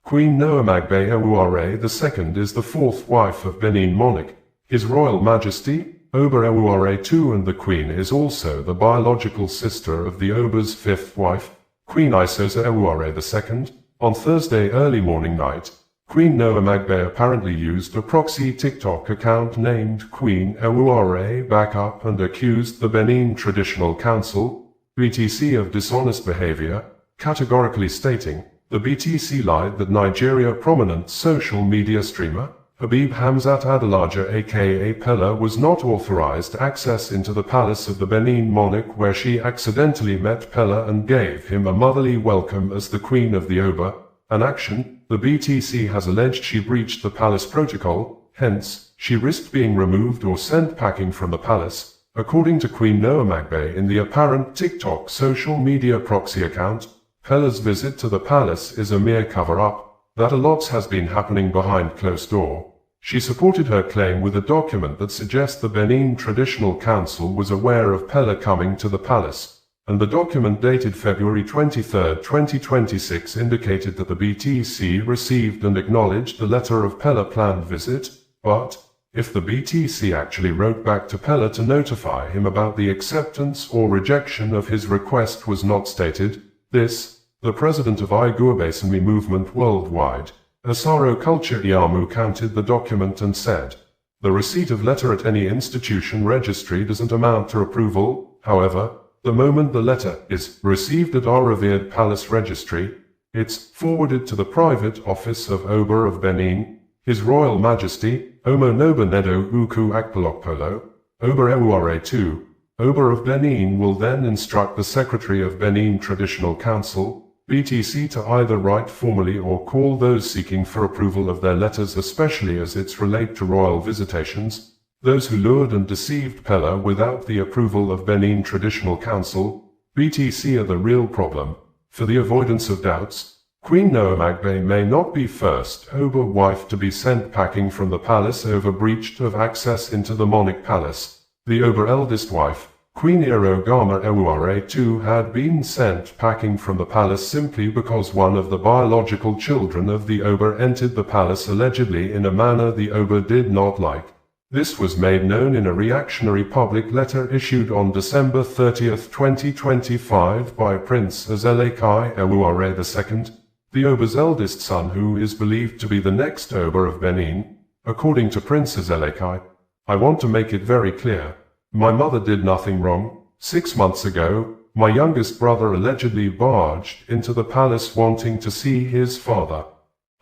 Queen Noamagbe Ewuare II is the fourth wife of Benin monarch, His Royal Majesty, Oba Ewuare II, and the Queen is also the biological sister of the Oba's fifth wife, Queen Isosa Ewuare II. On Thursday early morning night, Queen Noamagbe apparently used a proxy TikTok account named Queen Ewuare Backup and accused the Benin Traditional Council, BTC, of dishonest behavior, categorically stating, the BTC lied that Nigeria prominent social media streamer, Habib Hamzat Adelaja aka Peller, was not authorized access into the palace of the Benin monarch, where she accidentally met Peller and gave him a motherly welcome as the Queen of the Oba, an action the BTC has alleged she breached the palace protocol, hence, she risked being removed or sent packing from the palace, according to Queen Noamagbe in the apparent TikTok social media proxy account. Peller's visit to the palace is a mere cover-up, that a lot has been happening behind closed door. She supported her claim with a document that suggests the Benin Traditional Council was aware of Peller coming to the palace, and the document dated February 23, 2026 indicated that the BTC received and acknowledged the letter of Peller planned visit, but, if the BTC actually wrote back to Peller to notify him about the acceptance or rejection of his request was not stated, this, the president of Iguabasanmi movement worldwide, Asaro Culture Iamu, counted the document and said, the receipt of letter at any institution registry doesn't amount to approval. However, the moment the letter is received at our revered palace registry, it's forwarded to the private office of Oba of Benin, His Royal Majesty, Omo Noba Nedo Uku Akpolokpolo, Oba Ewuare II. Oba of Benin will then instruct the Secretary of Benin Traditional Council, BTC, to either write formally or call those seeking for approval of their letters, especially as it's relate to royal visitations. Those who lured and deceived Peller without the approval of Benin Traditional Council, BTC, are the real problem. For the avoidance of doubts, Queen Noamagbe may not be first Oba wife to be sent packing from the palace over breach of access into the monarch palace. The Oba eldest wife, Queen Irogama Ewuare II, had been sent packing from the palace simply because one of the biological children of the Oba entered the palace allegedly in a manner the Oba did not like. This was made known in a reactionary public letter issued on December 30, 2025 by Prince Azelekai Ewuare II, the Oba's eldest son, who is believed to be the next Oba of Benin. According to Prince Azelekai, I want to make it very clear, my mother did nothing wrong. 6 months ago, my youngest brother allegedly barged into the palace wanting to see his father.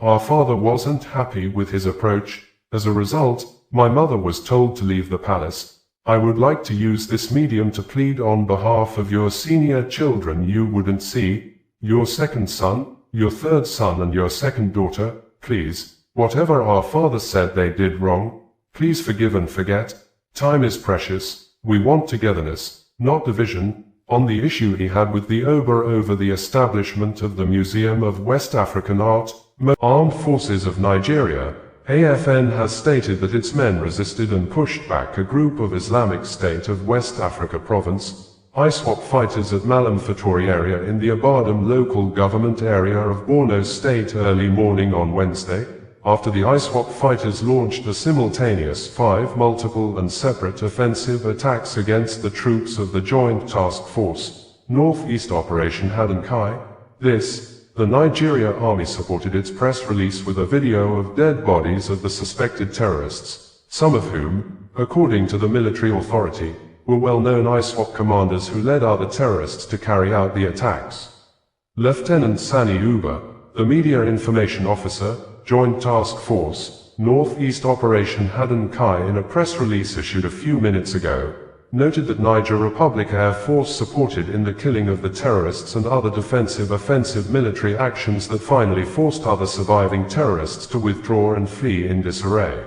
Our father wasn't happy with his approach. As a result, my mother was told to leave the palace. I would like to use this medium to plead on behalf of your senior children you wouldn't see, your second son, your third son and your second daughter, please, whatever our father said they did wrong, please forgive and forget. Time is precious, we want togetherness, not division. On the issue he had with the Oba over the establishment of the Museum of West African Art, Armed Forces of Nigeria, AFN, has stated that its men resisted and pushed back a group of Islamic State of West Africa Province, ISWAP fighters at Malam Fatori area in the Abadam local government area of Borno State early morning on Wednesday, after the ISWAP fighters launched a simultaneous 5 multiple and separate offensive attacks against the troops of the Joint Task Force, Northeast Operation Hadankai. The Nigeria Army supported its press release with a video of dead bodies of the suspected terrorists, some of whom, according to the military authority, were well-known ISWAP commanders who led other terrorists to carry out the attacks. Lieutenant Sani Uba, the Media Information Officer, Joint Task Force, Northeast Operation Hadankai, in a press release issued a few minutes ago, noted that Niger Republic Air Force supported in the killing of the terrorists and other defensive offensive military actions that finally forced other surviving terrorists to withdraw and flee in disarray.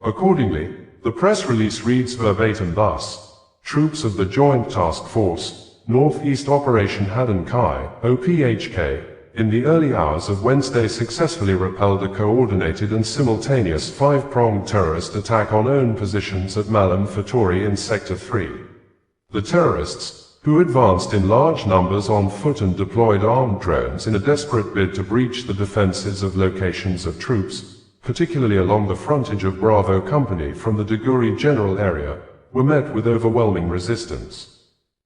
Accordingly, the press release reads verbatim thus: troops of the Joint Task Force, Northeast Operation Hadankai, OPHK, in the early hours of Wednesday successfully repelled a coordinated and simultaneous 5-pronged terrorist attack on own positions at Malam Fatori in Sector 3. The terrorists, who advanced in large numbers on foot and deployed armed drones in a desperate bid to breach the defenses of locations of troops, particularly along the frontage of Bravo Company from the Duguri general area, were met with overwhelming resistance.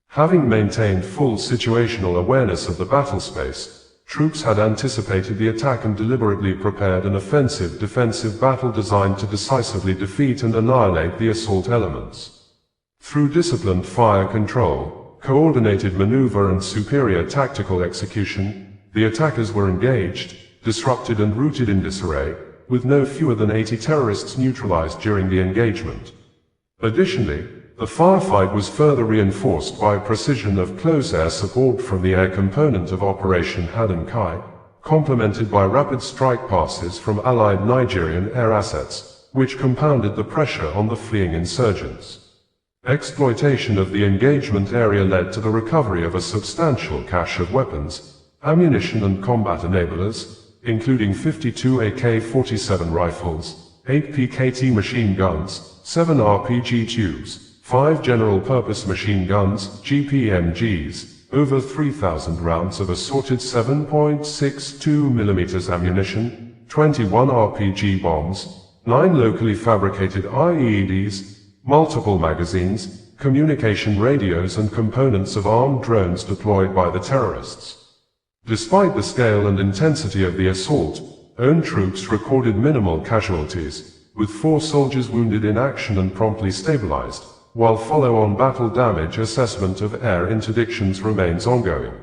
Having maintained full situational awareness of the battle space, troops had anticipated the attack and deliberately prepared an offensive-defensive battle designed to decisively defeat and annihilate the assault elements. Through disciplined fire control, coordinated maneuver and superior tactical execution, the attackers were engaged, disrupted and routed in disarray, with no fewer than 80 terrorists neutralized during the engagement. Additionally, the firefight was further reinforced by precision of close air support from the air component of Operation Haddon-Kai, complemented by rapid strike passes from allied Nigerian air assets, which compounded the pressure on the fleeing insurgents. Exploitation of the engagement area led to the recovery of a substantial cache of weapons, ammunition and combat enablers, including 52 AK-47 rifles, 8 PKT machine guns, 7 RPG tubes, 5 general-purpose machine guns, GPMGs, over 3,000 rounds of assorted 7.62 mm ammunition, 21 RPG bombs, 9 locally fabricated IEDs, multiple magazines, communication radios and components of armed drones deployed by the terrorists. Despite the scale and intensity of the assault, own troops recorded minimal casualties, with 4 soldiers wounded in action and promptly stabilized, while follow-on battle damage assessment of air interdictions remains ongoing.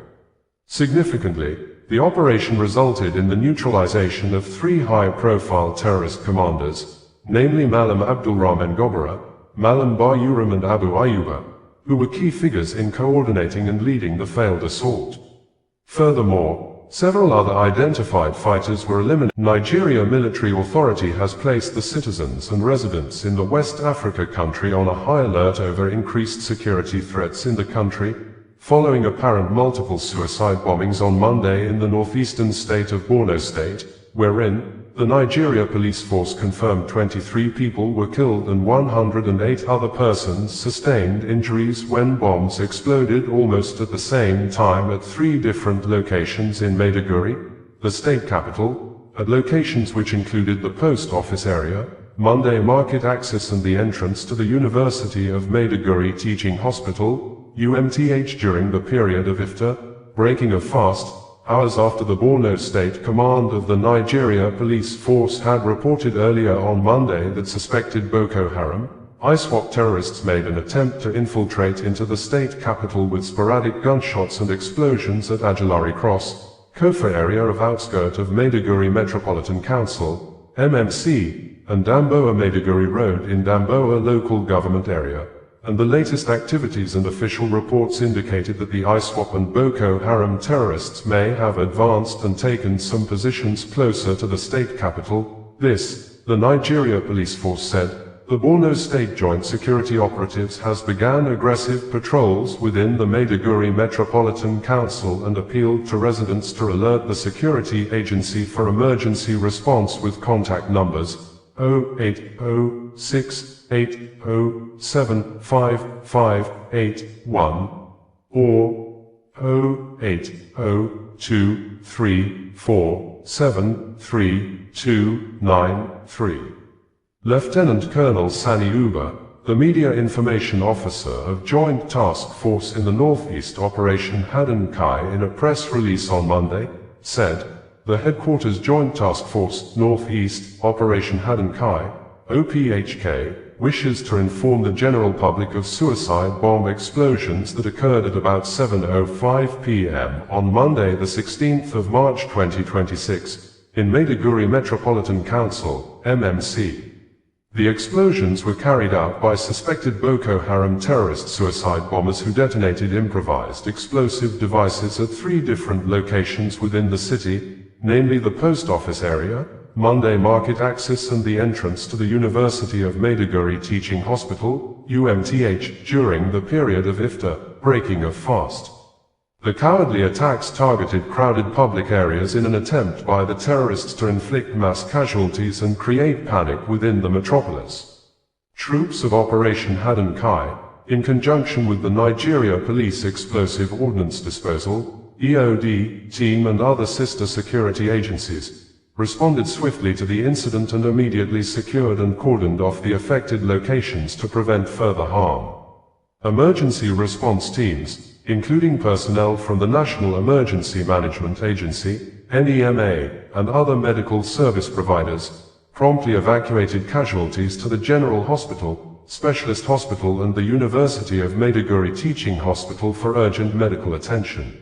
Significantly, the operation resulted in the neutralization of 3 high-profile terrorist commanders, namely Malam Abdulrahman Gobara, Malam Bayuram and Abu Ayyuba, who were key figures in coordinating and leading the failed assault. Furthermore, several other identified fighters were eliminated. Nigeria military authority has placed the citizens and residents in the West Africa country on a high alert over increased security threats in the country, following apparent multiple suicide bombings on Monday in the northeastern state of Borno State, wherein the Nigeria police force confirmed 23 people were killed and 108 other persons sustained injuries when bombs exploded almost at the same time at 3 different locations in Maiduguri, the state capital, at locations which included the post office area, Monday market access and the entrance to the University of Maiduguri Teaching Hospital, UMTH during the period of iftar, breaking of fast, hours after the Borno State Command of the Nigeria Police Force had reported earlier on Monday that suspected Boko Haram, ISWAP terrorists made an attempt to infiltrate into the state capital with sporadic gunshots and explosions at Ajulari Cross, Kofa area of outskirt of Maiduguri Metropolitan Council, MMC, and Damboa Maiduguri Road in Damboa local government area. And the latest activities and official reports indicated that the ISWAP and Boko Haram terrorists may have advanced and taken some positions closer to the state capital. This, the Nigeria Police Force said, the Borno State Joint Security Operatives has begun aggressive patrols within the Maiduguri Metropolitan Council and appealed to residents to alert the security agency for emergency response with contact numbers 08068075581 or 08023473293. Lieutenant Colonel Sani Uba, the Media Information Officer of Joint Task Force in the Northeast Operation Haddon-Kai in a press release on Monday, said, the Headquarters Joint Task Force Northeast Operation Haddon-Kai, OPHK, wishes to inform the general public of suicide bomb explosions that occurred at about 7:05 p.m. on Monday the 16th of March 2026, in Maiduguri Metropolitan Council, MMC. The explosions were carried out by suspected Boko Haram terrorist suicide bombers who detonated improvised explosive devices at 3 different locations within the city, namely the post office area, Monday market access and the entrance to the University of Maiduguri Teaching Hospital, UMTH, during the period of iftar, breaking of fast. The cowardly attacks targeted crowded public areas in an attempt by the terrorists to inflict mass casualties and create panic within the metropolis. Troops of Operation Haddon-Kai, in conjunction with the Nigeria Police Explosive Ordnance Disposal (EOD) team and other sister security agencies, responded swiftly to the incident and immediately secured and cordoned off the affected locations to prevent further harm. Emergency response teams, including personnel from the National Emergency Management Agency, NEMA, and other medical service providers, promptly evacuated casualties to the General Hospital, Specialist Hospital and the University of Maiduguri Teaching Hospital for urgent medical attention.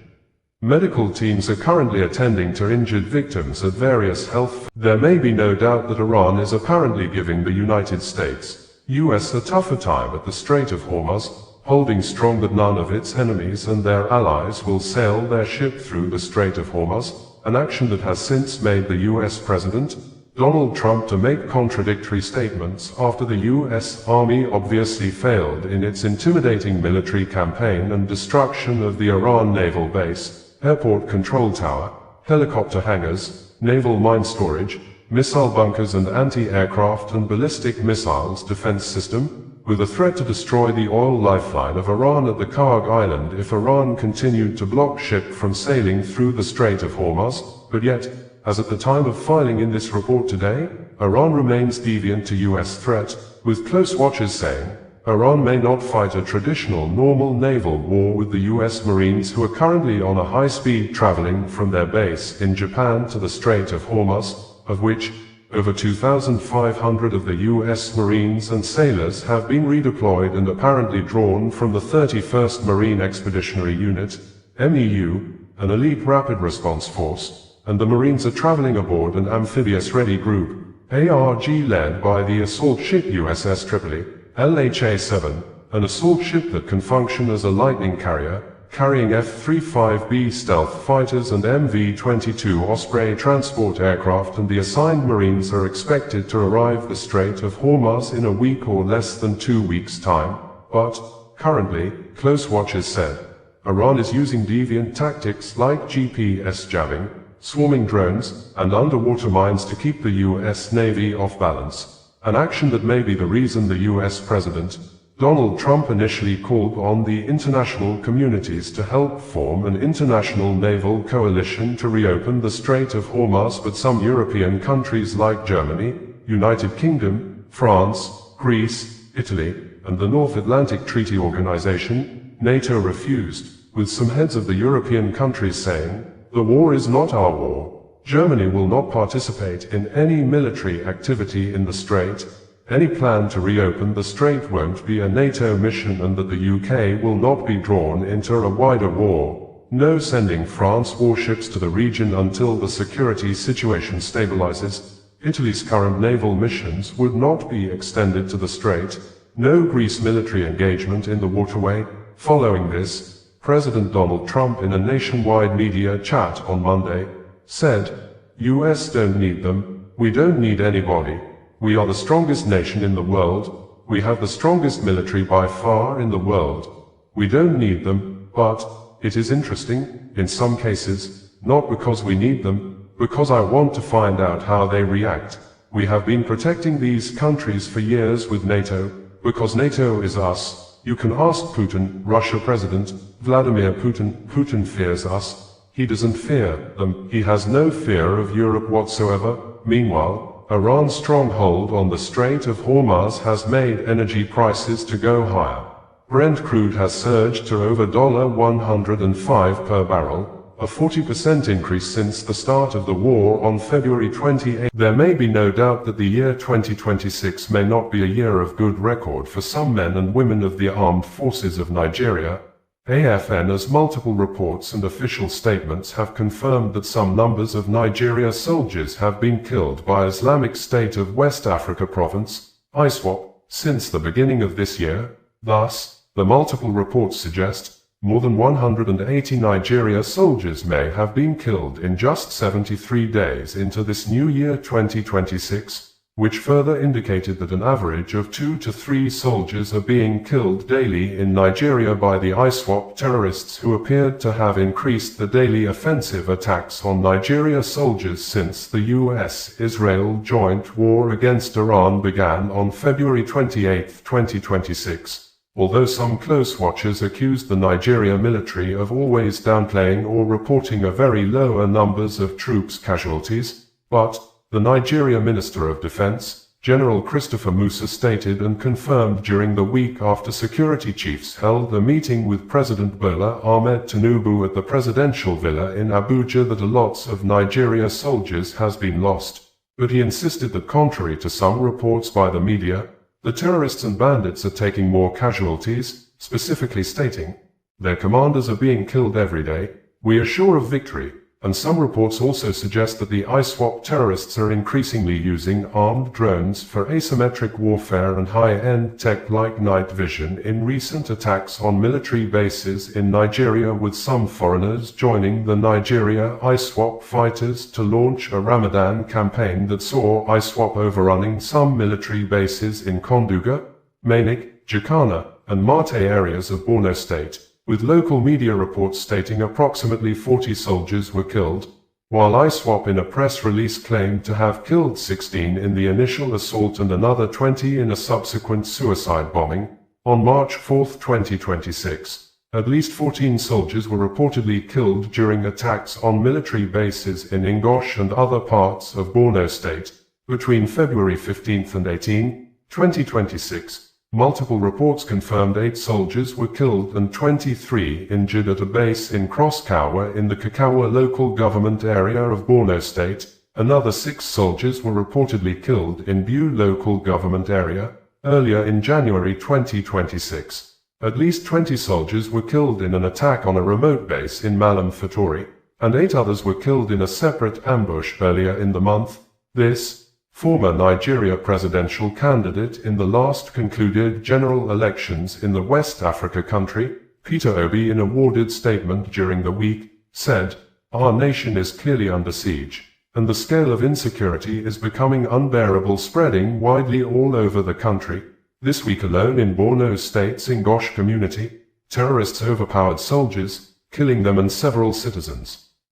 Medical teams are currently attending to injured victims at various health. There may be no doubt that Iran is apparently giving the United States, US a tougher time at the Strait of Hormuz, holding strong that none of its enemies and their allies will sail their ship through the Strait of Hormuz, an action that has since made the US President, Donald Trump, to make contradictory statements after the US Army obviously failed in its intimidating military campaign and destruction of the Iran naval base, airport control tower, helicopter hangars, naval mine storage, missile bunkers and anti-aircraft and ballistic missiles defense system, with a threat to destroy the oil lifeline of Iran at the Karg Island if Iran continued to block ship from sailing through the Strait of Hormuz. But yet, as at the time of filing in this report today, Iran remains deviant to US threat, with close watchers saying, Iran may not fight a traditional normal naval war with the US Marines who are currently on a high-speed traveling from their base in Japan to the Strait of Hormuz, of which, over 2,500 of the US Marines and sailors have been redeployed and apparently drawn from the 31st Marine Expeditionary Unit, MEU, an elite rapid response force, and the Marines are traveling aboard an amphibious ready group, ARG, led by the assault ship USS Tripoli, LHA-7, an assault ship that can function as a lightning carrier, carrying F-35B stealth fighters and MV-22 Osprey transport aircraft, and the assigned Marines are expected to arrive the Strait of Hormuz in a week or less than 2 weeks' time. But, currently, close watchers said, Iran is using deviant tactics like GPS jamming, swarming drones, and underwater mines to keep the US Navy off balance, an action that may be the reason the US President, Donald Trump, initially called on the international communities to help form an international naval coalition to reopen the Strait of Hormuz, but some European countries like Germany, United Kingdom, France, Greece, Italy, and the North Atlantic Treaty Organization, NATO, refused, with some heads of the European countries saying, "The war is not our war. Germany will not participate in any military activity in the Strait. Any plan to reopen the Strait won't be a NATO mission, and that the UK will not be drawn into a wider war. No sending France warships to the region until the security situation stabilizes. Italy's current naval missions would not be extended to the Strait. No Greece military engagement in the waterway." Following this, President Donald Trump, in a nationwide media chat on Monday, said, "US don't need them. We don't need anybody. We are the strongest nation in the world. We have the strongest military by far in the world. We don't need them, but it is interesting, in some cases, not because we need them, because I want to find out how they react. We have been protecting these countries for years with NATO, because NATO is us. You can ask Putin, Russia President Vladimir Putin. Putin fears us. He doesn't fear them. He has no fear of Europe whatsoever." Meanwhile, Iran's stronghold on the Strait of Hormuz has made energy prices to go higher. Brent crude has surged to over $105 per barrel, a 40% increase since the start of the war on February 28. There may be no doubt that the year 2026 may not be a year of good record for some men and women of the armed forces of Nigeria. AFN, as multiple reports and official statements have confirmed that some numbers of Nigeria soldiers have been killed by Islamic State of West Africa Province, ISWAP, since the beginning of this year. Thus, the multiple reports suggest more than 180 Nigeria soldiers may have been killed in just 73 days into this new year 2026, which further indicated that an average of 2 to 3 soldiers are being killed daily in Nigeria by the ISWAP terrorists, who appeared to have increased the daily offensive attacks on Nigeria soldiers since the US-Israel joint war against Iran began on February 28, 2026. although some close watchers accused the Nigeria military of always downplaying or reporting a very lower numbers of troops casualties, but the Nigeria Minister of Defense, General Christopher Musa, stated and confirmed during the week after security chiefs held a meeting with President Bola Ahmed Tinubu at the presidential villa in Abuja that a lot of Nigeria soldiers has been lost. But he insisted that contrary to some reports by the media, the terrorists and bandits are taking more casualties, specifically stating, "Their commanders are being killed every day, we are sure of victory," and some reports also suggest that the ISWAP terrorists are increasingly using armed drones for asymmetric warfare and high-end tech like night vision in recent attacks on military bases in Nigeria, with some foreigners joining the Nigeria ISWAP fighters to launch a Ramadan campaign that saw ISWAP overrunning some military bases in Konduga, Mainik, Jikana, and Marte areas of Borno State, with local media reports stating approximately 40 soldiers were killed, while ISWAP in a press release claimed to have killed 16 in the initial assault and another 20 in a subsequent suicide bombing. On March 4, 2026, at least 14 soldiers were reportedly killed during attacks on military bases in Ngosh and other parts of Borno State. Between February 15 and 18, 2026, multiple reports confirmed 8 soldiers were killed and 23 injured at a base in Crosskawa in the Kakawa local government area of Borno State. Another 6 soldiers were reportedly killed in Bu local government area. Earlier in January 2026, at least 20 soldiers were killed in an attack on a remote base in Malam Fatori, and 8 others were killed in a separate ambush earlier in the month. This former Nigeria presidential candidate in the last concluded general elections in the West Africa country, Peter Obi, in a worded statement during the week, said, "Our nation is clearly under siege, and the scale of insecurity is becoming unbearable, spreading widely all over the country. This week alone in Borno State's Ngosh community, terrorists overpowered soldiers, killing them and several citizens,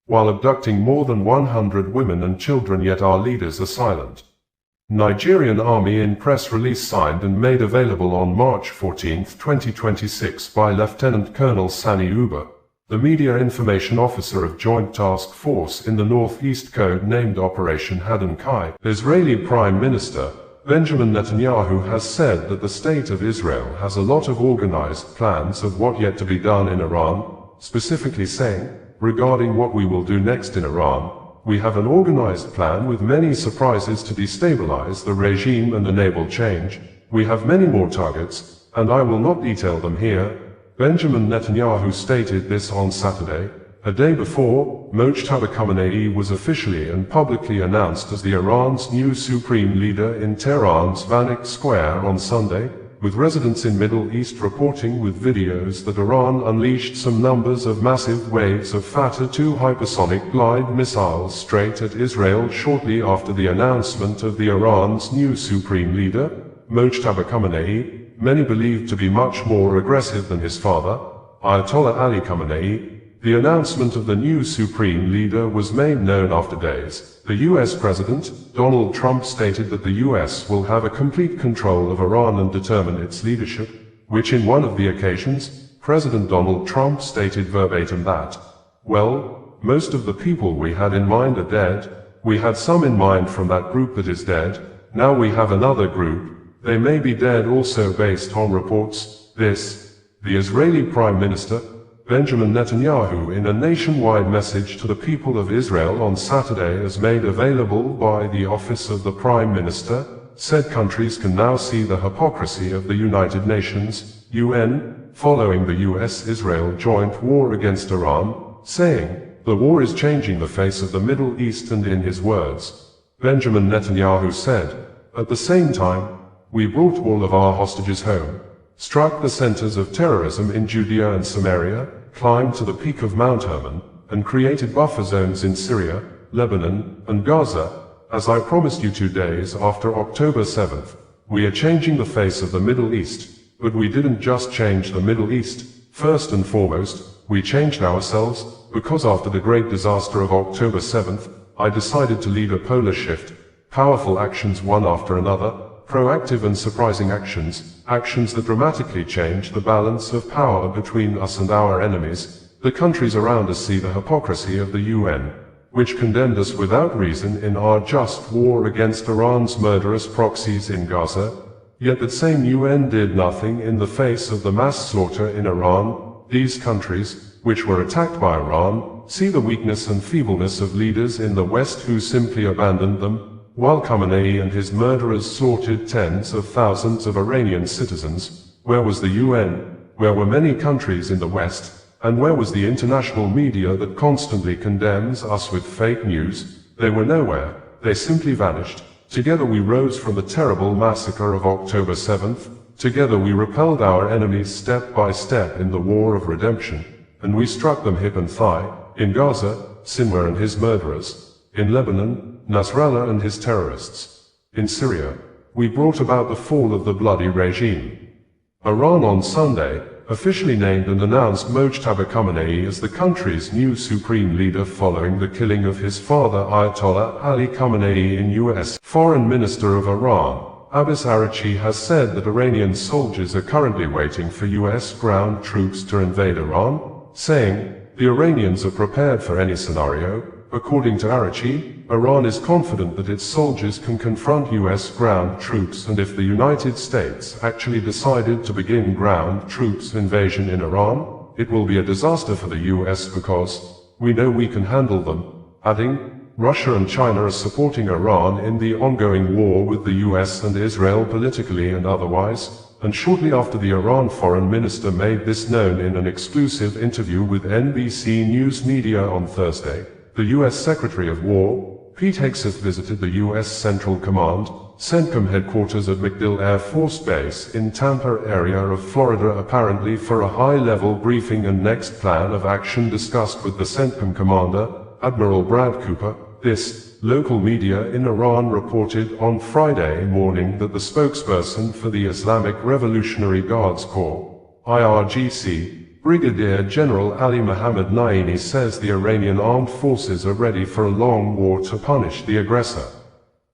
while abducting more than 100 women and children, yet our leaders are silent." Nigerian Army in press release signed and made available on March 14, 2026 by Lieutenant Colonel Sani Uba, the Media Information Officer of Joint Task Force in the Northeast, code-named Operation Haddon Kai. Israeli Prime Minister Benjamin Netanyahu has said that the State of Israel has a lot of organized plans of what yet to be done in Iran, specifically saying, "Regarding what we will do next in Iran, we have an organized plan with many surprises to destabilize the regime and enable change. We have many more targets, and I will not detail them here." Benjamin Netanyahu stated this on Saturday, a day before Mojtaba Khamenei was officially and publicly announced as the Iran's new supreme leader in Tehran's Vanik Square on Sunday, with residents in Middle East reporting with videos that Iran unleashed some numbers of massive waves of Fator-2 hypersonic glide missiles straight at Israel shortly after the announcement of the Iran's new supreme leader, Mojtaba Khamenei, many believed to be much more aggressive than his father, Ayatollah Ali Khamenei. The announcement of the new supreme leader was made known after days. The US President, Donald Trump, stated that the US will have a complete control of Iran and determine its leadership, which in one of the occasions, President Donald Trump stated verbatim that, "Well, most of the people we had in mind are dead. We had some in mind from that group that is dead. Now we have another group. They may be dead also," based on reports. The Israeli Prime Minister, Benjamin Netanyahu, in a nationwide message to the people of Israel on Saturday as made available by the Office of the Prime Minister, said countries can now see the hypocrisy of the United Nations, UN, following the US-Israel joint war against Iran, saying, "The war is changing the face of the Middle East," and in his words, Benjamin Netanyahu said, "At the same time, we brought all of our hostages home, struck the centers of terrorism in Judea and Samaria, climbed to the peak of Mount Hermon, and created buffer zones in Syria, Lebanon, and Gaza, as I promised you 2 days after October 7th. We are changing the face of the Middle East, but we didn't just change the Middle East. First and foremost, we changed ourselves, because after the great disaster of October 7th, I decided to lead a polar shift, powerful actions one after another, proactive and surprising actions, actions that dramatically change the balance of power between us and our enemies. The countries around us see the hypocrisy of the UN, which condemned us without reason in our just war against Iran's murderous proxies in Gaza. Yet that same UN did nothing in the face of the mass slaughter in Iran. These countries, which were attacked by Iran, see the weakness and feebleness of leaders in the West who simply abandoned them, while Khamenei and his murderers slaughtered tens of thousands of Iranian citizens. Where was the UN? Where were many countries in the West? And where was the international media that constantly condemns us with fake news? They were nowhere. They simply vanished. Together we rose from the terrible massacre of October 7th. Together we repelled our enemies step by step in the war of redemption. And we struck them hip and thigh. In Gaza, Sinwar and his murderers. In Lebanon, Nasrallah and his terrorists. In Syria, we brought about the fall of the bloody regime. Iran on Sunday officially named and announced Mojtaba Khamenei as the country's new supreme leader following the killing of his father Ayatollah Ali Khamenei in U.S. Foreign Minister of Iran, Abbas Araghchi, has said that Iranian soldiers are currently waiting for U.S. ground troops to invade Iran, saying, "The Iranians are prepared for any scenario." According to Araghchi, Iran is confident that its soldiers can confront U.S. ground troops, and if the United States actually decided to begin ground troops invasion in Iran, it will be a disaster for the U.S. because we know we can handle them, adding, Russia and China are supporting Iran in the ongoing war with the US and Israel politically and otherwise. And shortly after the Iran foreign minister made this known in an exclusive interview with NBC News Media on Thursday, the US Secretary of War, Pete Hegseth, visited the US Central Command, CENTCOM headquarters at MacDill Air Force Base in Tampa area of Florida, apparently for a high-level briefing and next plan of action discussed with the CENTCOM commander, Admiral Brad Cooper. This, local media in Iran reported on Friday morning that the spokesperson for the Islamic Revolutionary Guards Corps, IRGC, Brigadier General Ali Mohammad Naini, says the Iranian armed forces are ready for a long war to punish the aggressor.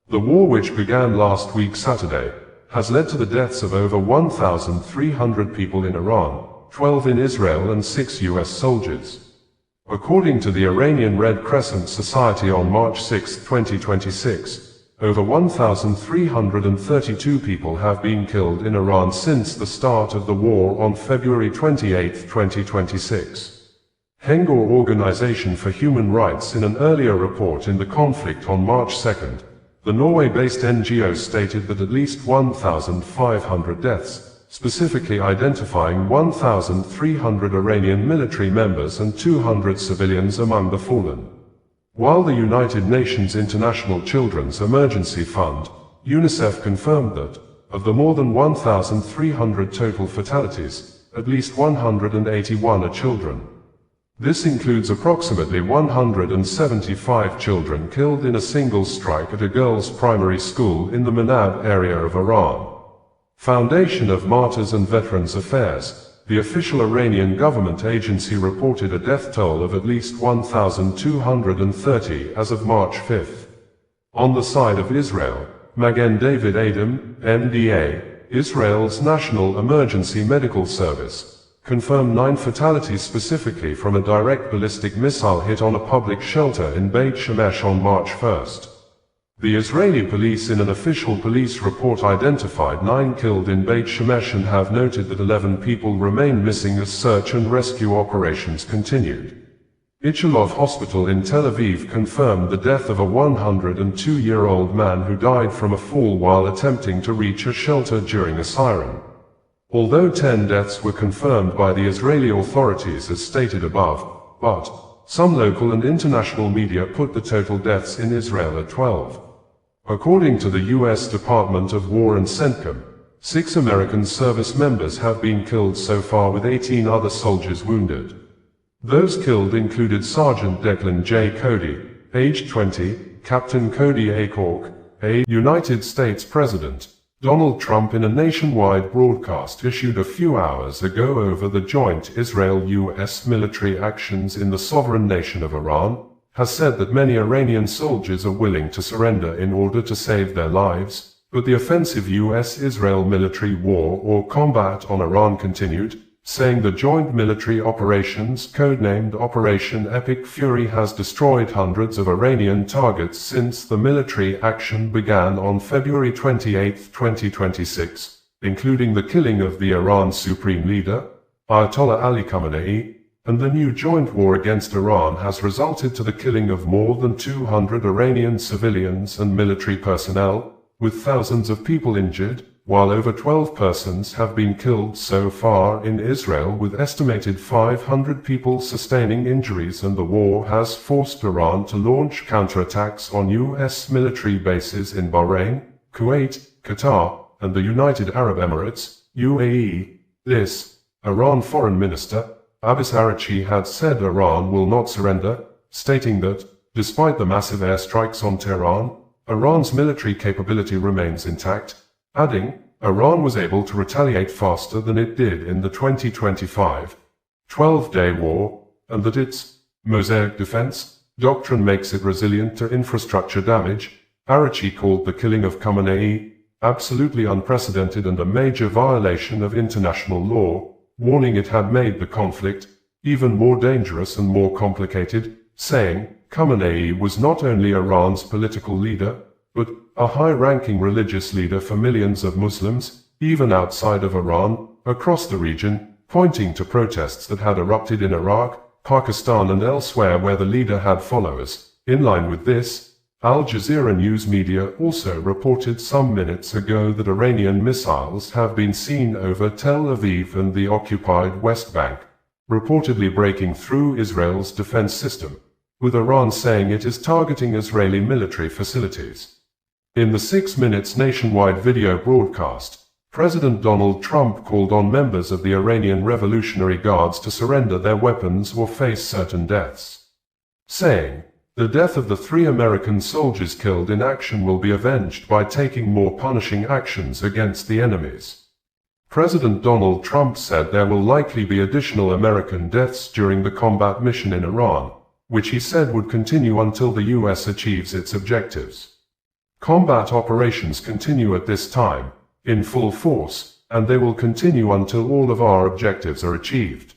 The war, which began last week Saturday, has led to the deaths of over 1,300 people in Iran, 12 in Israel and 6 US soldiers. According to the Iranian Red Crescent Society on March 6, 2026, over 1,332 people have been killed in Iran since the start of the war on February 28, 2026. Hengor Organization for Human Rights, in an earlier report in the conflict on March 2, the Norway-based NGO stated that at least 1,500 deaths, specifically identifying 1,300 Iranian military members and 200 civilians among the fallen. While the United Nations International Children's Emergency Fund, UNICEF, confirmed that, of the more than 1,300 total fatalities, at least 181 are children. This includes approximately 175 children killed in a single strike at a girls' primary school in the Manab area of Iran. Foundation of Martyrs and Veterans Affairs, the official Iranian government agency, reported a death toll of at least 1,230 as of March 5. On the side of Israel, Magen David Adom, MDA, Israel's National Emergency Medical Service, confirmed 9 fatalities specifically from a direct ballistic missile hit on a public shelter in Beit Shemesh on March 1. The Israeli police, in an official police report, identified 9 killed in Beit Shemesh and have noted that 11 people remain missing as search and rescue operations continued. Ichilov Hospital in Tel Aviv confirmed the death of a 102-year-old man who died from a fall while attempting to reach a shelter during a siren. Although 10 deaths were confirmed by the Israeli authorities as stated above, but some local and international media put the total deaths in Israel at 12. According to the U.S. Department of War and CENTCOM, 6 American service members have been killed so far, with 18 other soldiers wounded. Those killed included Sergeant Declan J. Cody, age 20, Captain Cody A. Cork, a United States President Donald Trump, in a nationwide broadcast issued a few hours ago over the joint Israel-U.S. military actions in the sovereign nation of Iran, has said that many Iranian soldiers are willing to surrender in order to save their lives. but the offensive US-Israel military war or combat on Iran continued, saying the joint military operations, codenamed Operation Epic Fury, has destroyed hundreds of Iranian targets since the military action began on February 28, 2026, including the killing of the Iran Supreme Leader, Ayatollah Ali Khamenei, and the new joint war against Iran has resulted to the killing of more than 200 Iranian civilians and military personnel, with thousands of people injured, while over 12 persons have been killed so far in Israel, with estimated 500 people sustaining injuries, and the war has forced Iran to launch counterattacks on US military bases in Bahrain, Kuwait, Qatar, and the United Arab Emirates, UAE. This, Iran Foreign Minister Abbas Araghchi had said Iran will not surrender, stating that, despite the massive airstrikes on Tehran, Iran's military capability remains intact, adding, Iran was able to retaliate faster than it did in the 2025 12-day war, and that its Mosaic defense doctrine makes it resilient to infrastructure damage. Araghchi called the killing of Khamenei absolutely unprecedented and a major violation of international law, warning it had made the conflict even more dangerous and more complicated, saying, Khamenei was not only Iran's political leader, but a high-ranking religious leader for millions of Muslims, even outside of Iran, across the region, pointing to protests that had erupted in Iraq, Pakistan and elsewhere where the leader had followers. In line with this, Al Jazeera news media also reported some minutes ago that Iranian missiles have been seen over Tel Aviv and the occupied West Bank, reportedly breaking through Israel's defense system, with Iran saying it is targeting Israeli military facilities. In the 6 minutes nationwide video broadcast, President Donald Trump called on members of the Iranian Revolutionary Guards to surrender their weapons or face certain deaths, saying, the death of the 3 American soldiers killed in action will be avenged by taking more punishing actions against the enemies. President Donald Trump said there will likely be additional American deaths during the combat mission in Iran, which he said would continue until the US achieves its objectives. Combat operations continue at this time, in full force, and they will continue until all of our objectives are achieved.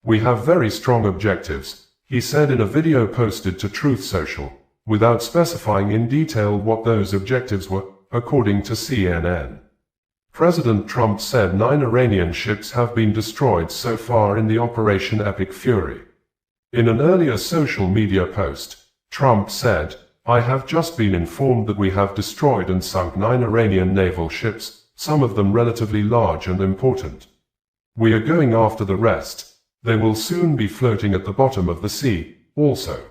We have very strong objectives, he said in a video posted to Truth Social, without specifying in detail what those objectives were, according to CNN. President Trump said 9 Iranian ships have been destroyed so far in the Operation Epic Fury. In an earlier social media post, Trump said, I have just been informed that we have destroyed and sunk 9 Iranian naval ships, some of them relatively large and important. We are going after the rest. They will soon be floating at the bottom of the sea, also.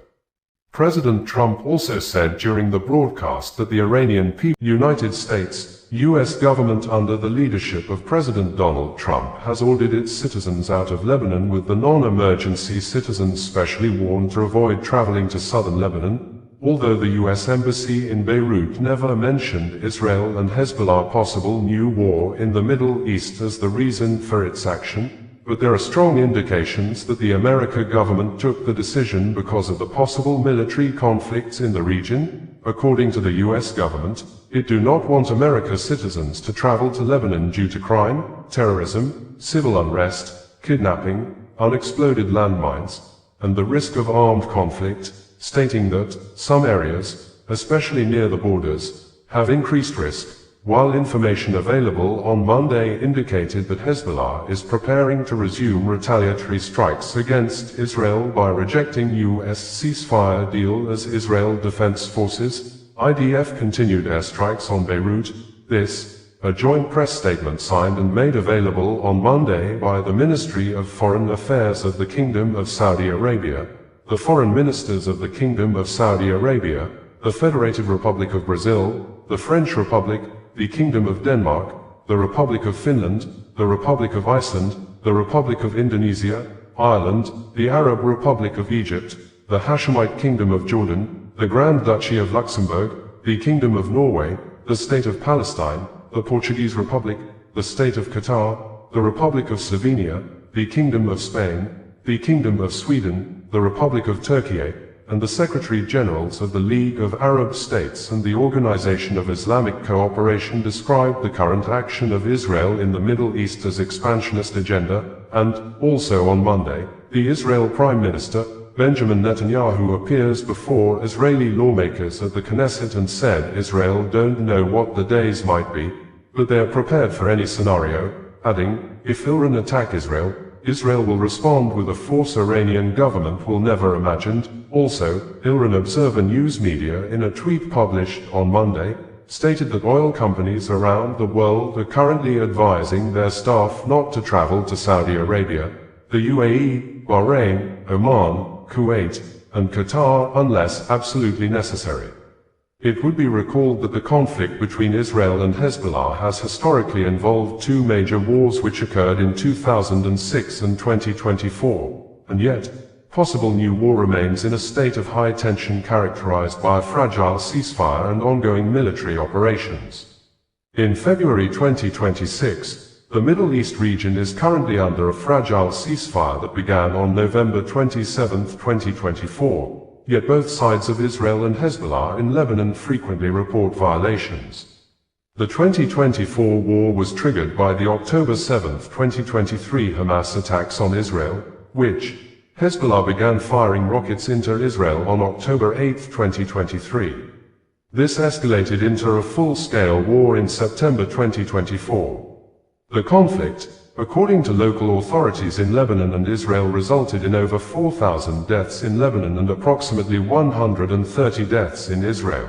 President Trump also said during the broadcast that the Iranian people, United States, U.S. government under the leadership of President Donald Trump has ordered its citizens out of Lebanon, with the non-emergency citizens specially warned to avoid traveling to southern Lebanon. Although the U.S. Embassy in Beirut never mentioned Israel and Hezbollah possible new war in the Middle East as the reason for its action, but there are strong indications that the American government took the decision because of the possible military conflicts in the region. According to the U.S. government, it do not want American citizens to travel to Lebanon due to crime, terrorism, civil unrest, kidnapping, unexploded landmines, and the risk of armed conflict, stating that some areas, especially near the borders, have increased risk, while information available on Monday indicated that Hezbollah is preparing to resume retaliatory strikes against Israel by rejecting U.S. ceasefire deal as Israel Defense Forces, IDF, continued airstrikes on Beirut. This, a joint press statement signed and made available on Monday by the Ministry of Foreign Affairs of the Kingdom of Saudi Arabia, the foreign ministers of the Kingdom of Saudi Arabia, the Federated Republic of Brazil, the French Republic, the Kingdom of Denmark, the Republic of Finland, the Republic of Iceland, the Republic of Indonesia, Ireland, the Arab Republic of Egypt, the Hashemite Kingdom of Jordan, the Grand Duchy of Luxembourg, the Kingdom of Norway, the State of Palestine, the Portuguese Republic, the State of Qatar, the Republic of Slovenia, the Kingdom of Spain, the Kingdom of Sweden, the Republic of Turkey, and the Secretary-Generals of the League of Arab States and the Organization of Islamic Cooperation described the current action of Israel in the Middle East as expansionist agenda, and, also on Monday, the Israel Prime Minister, Benjamin Netanyahu appears before Israeli lawmakers at the Knesset and said Israel don't know what the days might be, but they are prepared for any scenario, adding, if Iran attack Israel, Israel will respond with a force Iranian government will never imagined. Also, Iran Observer News Media in a tweet published on Monday, stated that oil companies around the world are currently advising their staff not to travel to Saudi Arabia, the UAE, Bahrain, Oman, Kuwait, and Qatar unless absolutely necessary. It would be recalled that the conflict between Israel and Hezbollah has historically involved two major wars which occurred in 2006 and 2024, and yet, possible new war remains in a state of high tension characterized by a fragile ceasefire and ongoing military operations. In February 2026, the Middle East region is currently under a fragile ceasefire that began on November 27, 2024. Yet both sides of Israel and Hezbollah in Lebanon frequently report violations. The 2024 war was triggered by the October 7, 2023 Hamas attacks on Israel, which Hezbollah began firing rockets into Israel on October 8, 2023. This escalated into a full-scale war in September 2024. The conflict, according to local authorities in Lebanon and Israel, resulted in over 4,000 deaths in Lebanon and approximately 130 deaths in Israel.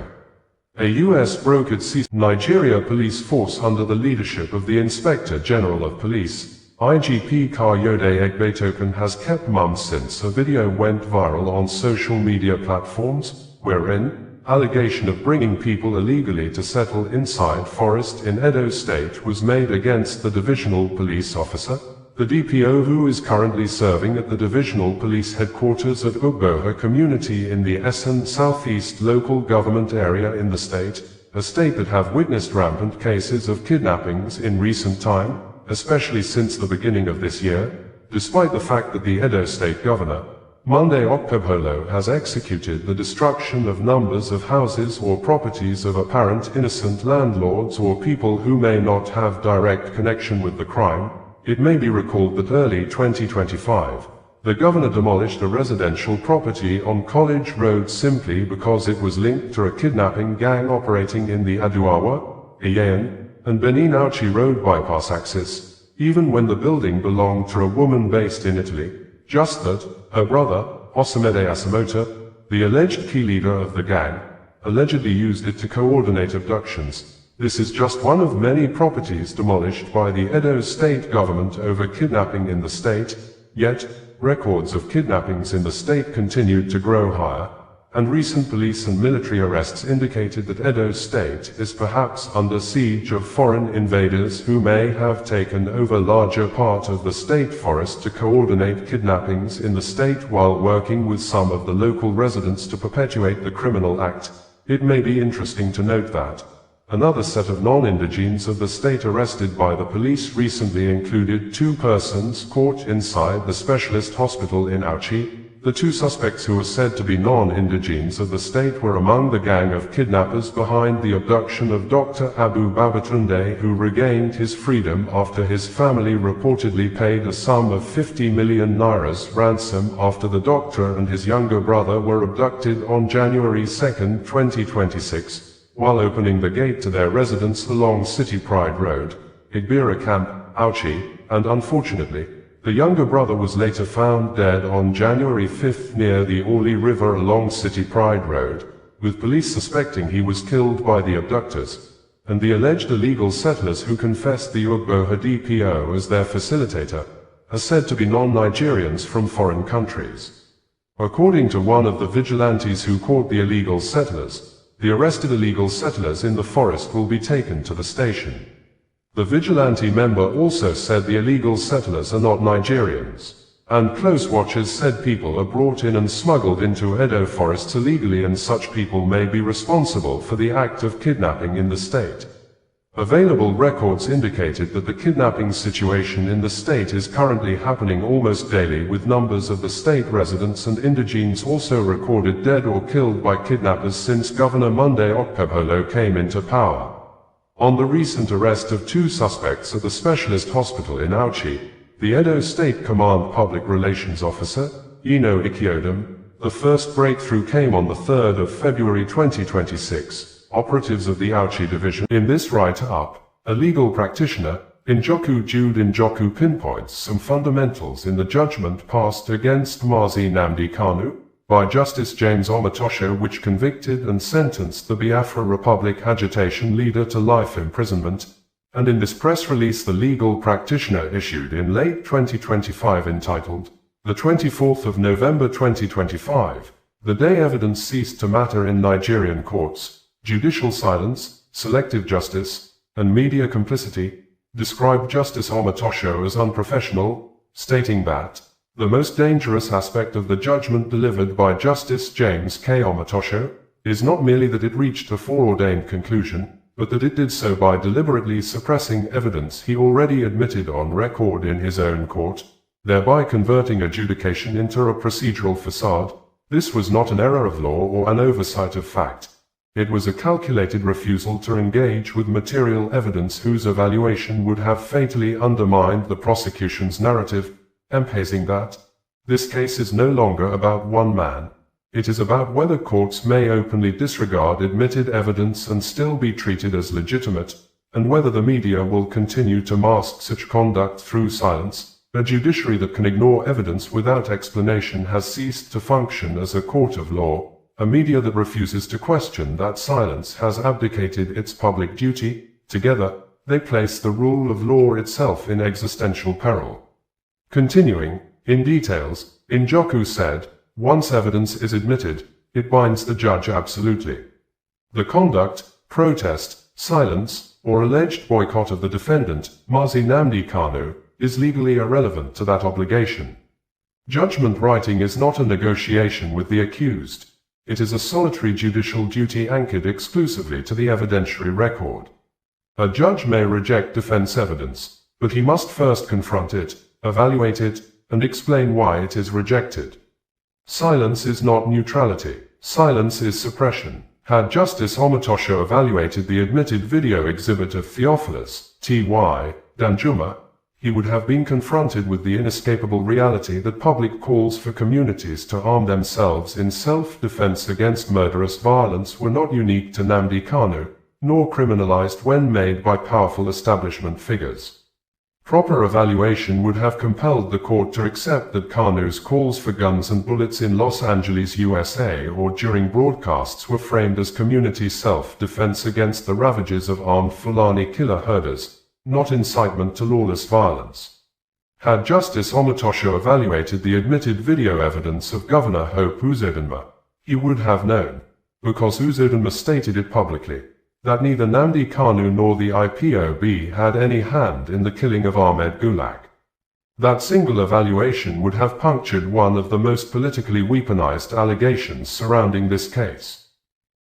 A U.S.-brokered Nigeria police force under the leadership of the Inspector General of Police, IGP Kayode Egbetoken, has kept mum since a video went viral on social media platforms, wherein allegation of bringing people illegally to settle inside forest in Edo State was made against the divisional police officer, the DPO, who is currently serving at the divisional police headquarters at Ugboha community in the Essen southeast local government area in the state, a state that have witnessed rampant cases of kidnappings in recent time, especially since the beginning of this year, despite the fact that the Edo State governor, Monday Okpebholo, has executed the destruction of numbers of houses or properties of apparent innocent landlords or people who may not have direct connection with the crime. It may be recalled that early 2025, the governor demolished a residential property on College Road simply because it was linked to a kidnapping gang operating in the Aduawa, Iyan, and Benin Auchi Road bypass axis, even when the building belonged to a woman based in Italy. Just that, her brother, Osamede Asamota, the alleged key leader of the gang, allegedly used it to coordinate abductions. This is just one of many properties demolished by the Edo state government over kidnapping in the state, yet, records of kidnappings in the state continued to grow higher, and recent police and military arrests indicated that Edo State is perhaps under siege of foreign invaders who may have taken over larger part of the state forest to coordinate kidnappings in the state while working with some of the local residents to perpetuate the criminal act. It may be interesting to note that another set of non-indigenes of the state arrested by the police recently included 2 persons caught inside the specialist hospital in Auchi. The 2 suspects who were said to be non-indigenes of the state were among the gang of kidnappers behind the abduction of Dr. Abu Babatunde, who regained his freedom after his family reportedly paid a sum of 50 million nairas ransom after the doctor and his younger brother were abducted on January 2, 2026, while opening the gate to their residence along City Pride Road, Igbira Camp, Auchi, and unfortunately, the younger brother was later found dead on January 5 near the Orly River along City Pride Road, with police suspecting he was killed by the abductors, and the alleged illegal settlers who confessed the Ugboha DPO as their facilitator, are said to be non-Nigerians from foreign countries. According to one of the vigilantes who caught the illegal settlers, the arrested illegal settlers in the forest will be taken to the station. The vigilante member also said the illegal settlers are not Nigerians, and close watchers said people are brought in and smuggled into Edo forests illegally, and such people may be responsible for the act of kidnapping in the state. Available records indicated that the kidnapping situation in the state is currently happening almost daily, with numbers of the state residents and indigenes also recorded dead or killed by kidnappers since Governor Monday Okpebholo came into power. On the recent arrest of 2 suspects at the specialist hospital in Auchi, the Edo State Command Public Relations Officer, Ino Ikiodum, the first breakthrough came on the 3rd of February 2026. Operatives of the Auchi division. In this write-up, a legal practitioner, Njoku Jude Njoku, pinpoints some fundamentals in the judgment passed against Mazi Nnamdi Kanu by Justice James Omotosho, which convicted and sentenced the Biafra Republic agitation leader to life imprisonment, and in this press release the legal practitioner issued in late 2025 entitled, "The 24th of November 2025, the day evidence ceased to matter in Nigerian courts, judicial silence, selective justice, and media complicity," described Justice Omotosho as unprofessional, stating that the most dangerous aspect of the judgment delivered by Justice James K. Omotosho is not merely that it reached a foreordained conclusion, but that it did so by deliberately suppressing evidence he already admitted on record in his own court, thereby converting adjudication into a procedural facade. This was not an error of law or an oversight of fact. It was a calculated refusal to engage with material evidence whose evaluation would have fatally undermined the prosecution's narrative, emphasizing that this case is no longer about one man. It is about whether courts may openly disregard admitted evidence and still be treated as legitimate, and whether the media will continue to mask such conduct through silence. A judiciary that can ignore evidence without explanation has ceased to function as a court of law. A media that refuses to question that silence has abdicated its public duty. Together, they place the rule of law itself in existential peril. Continuing, in details, Njoku said, "Once evidence is admitted, it binds the judge absolutely. The conduct, protest, silence, or alleged boycott of the defendant, Mazi Nnamdi Kanu, is legally irrelevant to that obligation. Judgment writing is not a negotiation with the accused. It is a solitary judicial duty anchored exclusively to the evidentiary record. A judge may reject defense evidence, but he must first confront it, evaluate it, and explain why it is rejected. Silence is not neutrality. Silence is suppression." Had Justice Omotosho evaluated the admitted video exhibit of Theophilus T.Y. Danjuma, he would have been confronted with the inescapable reality that public calls for communities to arm themselves in self-defense against murderous violence were not unique to Nnamdi Kanu, nor criminalized when made by powerful establishment figures. Proper evaluation would have compelled the court to accept that Kanu's calls for guns and bullets in Los Angeles, USA, or during broadcasts were framed as community self-defense against the ravages of armed Fulani killer herders, not incitement to lawless violence. Had Justice Omotosho evaluated the admitted video evidence of Governor Hope Uzodinma, he would have known, because Uzodinma stated it publicly, that neither Nnamdi Kanu nor the IPOB had any hand in the killing of Ahmed Gulak. That single evaluation would have punctured one of the most politically weaponized allegations surrounding this case.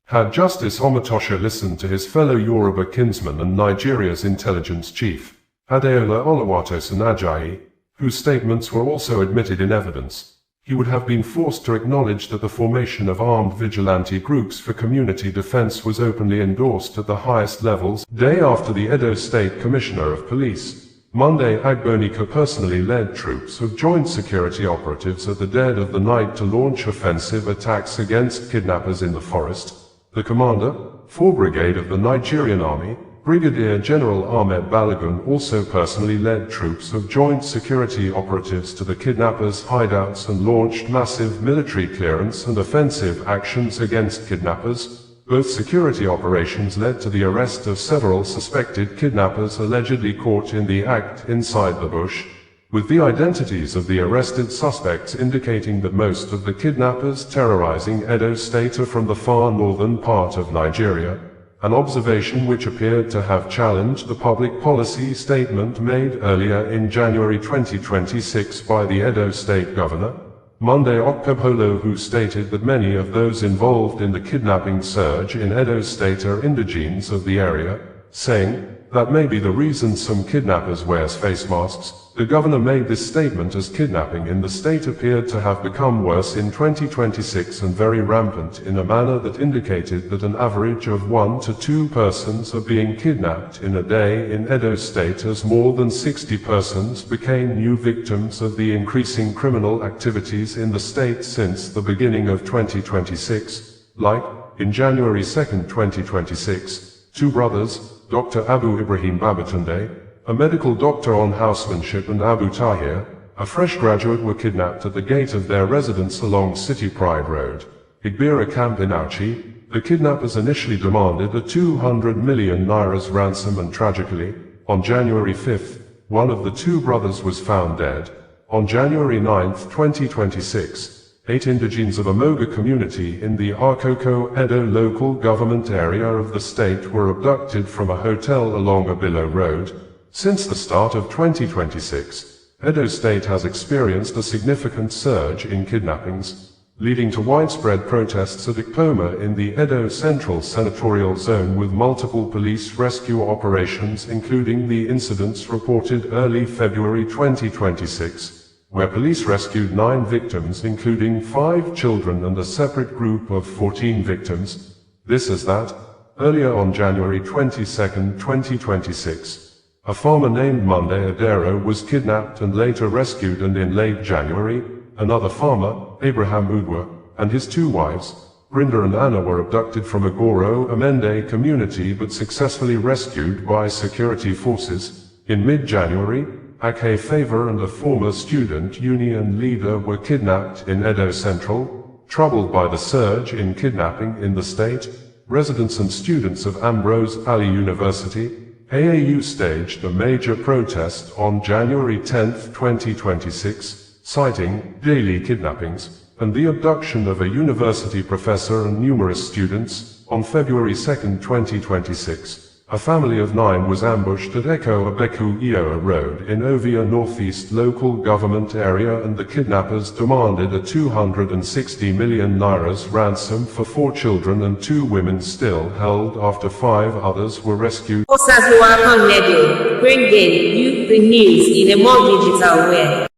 Had Justice Omotosho listened to his fellow Yoruba kinsman and Nigeria's intelligence chief, Adeola Oluwatosin Ajayi, whose statements were also admitted in evidence, he would have been forced to acknowledge that the formation of armed vigilante groups for community defense was openly endorsed at the highest levels. Day after the Edo State Commissioner of Police, Monday Agbonika, personally led troops of joint security operatives at the dead of the night to launch offensive attacks against kidnappers in the forest. The commander, 4th Brigade of the Nigerian Army, Brigadier General Ahmed Balogun, also personally led troops of joint security operatives to the kidnappers' hideouts and launched massive military clearance and offensive actions against kidnappers. Both security operations led to the arrest of several suspected kidnappers allegedly caught in the act inside the bush, with the identities of the arrested suspects indicating that most of the kidnappers terrorizing Edo State are from the far northern part of Nigeria, an observation which appeared to have challenged the public policy statement made earlier in January 2026 by the Edo State Governor, Monday Okpebholo, who stated that many of those involved in the kidnapping surge in Edo State are indigenes of the area, saying, "That may be the reason some kidnappers wears face masks." The governor made this statement as kidnapping in the state appeared to have become worse in 2026 and very rampant in a manner that indicated that an average of 1 to 2 persons are being kidnapped in a day in Edo State as more than 60 persons became new victims of the increasing criminal activities in the state since the beginning of 2026. Like, in January 2, 2026, two brothers, Dr. Abu Ibrahim Babatunde, a medical doctor on housemanship, and Abu Tahir, a fresh graduate, were kidnapped at the gate of their residence along City Pride Road, Igbira camp in Auchi. The kidnappers initially demanded a 200 million naira ransom, and tragically, on January 5, one of the two brothers was found dead. On January 9, 2026, 8 indigenes of a Moga community in the Akoko, Edo local government area of the state were abducted from a hotel along Abilo Road. Since the start of 2026, Edo State has experienced a significant surge in kidnappings, leading to widespread protests at Ikpoma in the Edo Central Senatorial Zone, with multiple police rescue operations, including the incidents reported early February 2026, where police rescued 9 victims, including 5 children and a separate group of 14 victims. This is that, earlier on January 22, 2026, a farmer named Monday Adero was kidnapped and later rescued, and in late January, another farmer, Abraham Udwa, and his 2 wives, Brinda and Anna, were abducted from Agoro Amende community but successfully rescued by security forces. In mid-January, Ake Favor and a former student union leader were kidnapped in Edo Central. Troubled by the surge in kidnapping in the state, residents and students of Ambrose Ali University, AAU, staged a major protest on January 10, 2026, citing daily kidnappings and the abduction of a university professor and numerous students. On February 2, 2026, a family of 9 was ambushed at Eko Abeku Ioa Road in Ovia Northeast local government area, and the kidnappers demanded a 260 million naira ransom for 4 children and 2 women still held after 5 others were rescued. ISWAP, bringing you the news in a more digital way.